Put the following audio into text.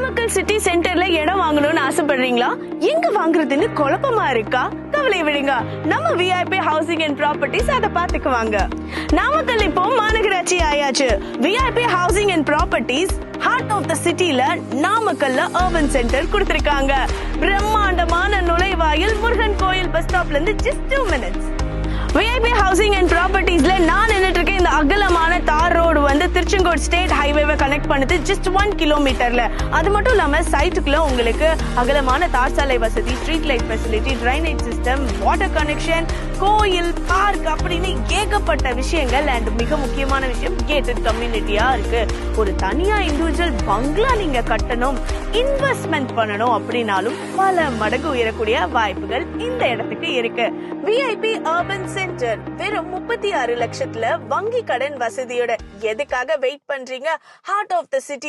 Namakkal city சென்டர்ல இடம் வாங்கணும்னு ஆசைப்படுறீங்களா? எங்க வாங்குறதுன்னு குழப்பமா இருக்கா? கவலை விடுங்க, நம்ம விஐபி ஹவுசிங் அண்ட் ப்ராப்பர்ட்டிஸ் அதை பாத்துக்குவாங்க. நாமக்கல் இப்போ மாநகராட்சி ஆயாச்சு. VIP housing and properties heart of the சிட்டில நாமக்கல்ல அர்பன் சென்டர் கொடுத்திருக்காங்க. பிரம்மாண்டமான நுழைவாயில் முருகன் கோயில் பஸ் ஸ்டாப்ல இருந்து just 2 minutes. VIP housing and ப்ராப்பர்ட்டிஸ்ல நான் நின்னுட்டு இருக்க இந்த அகலமான தார் ரோடு வந்து திருச்செங்கோடு ஸ்டேட் ஹைவேவை கனெக்ட் பண்ணுது just 1 கிலோமீட்டர்ல. அது மட்டும் இல்லாம சைட்டுக்குள்ள உங்களுக்கு அகலமான தார் சாலை வசதி, street light facility, drainage system, water connection, கோயில், பார்க் அப்படின்னு ஏகப்பட்ட விஷயங்கள் அண்ட் மிக முக்கியமான விஷயம் கேட்டட் கம்யூனிட்டியா இருக்கு. ஒரு தனியா இண்டிவிஜுவல் பங்களா நீங்க கட்டணும், இன்வெஸ்ட்மெண்ட் பண்ணணும் அப்படின்னாலும் பல மடங்கு உயரக்கூடிய வாய்ப்புகள் இந்த இடத்துக்கு இருக்கு. விஐபி அர்பன் சென்டர் வெறும் 36 லட்சத்துல வங்கி கடன் வசதியோட. எதுக்காக வெயிட் பண்றீங்க? Heart of the city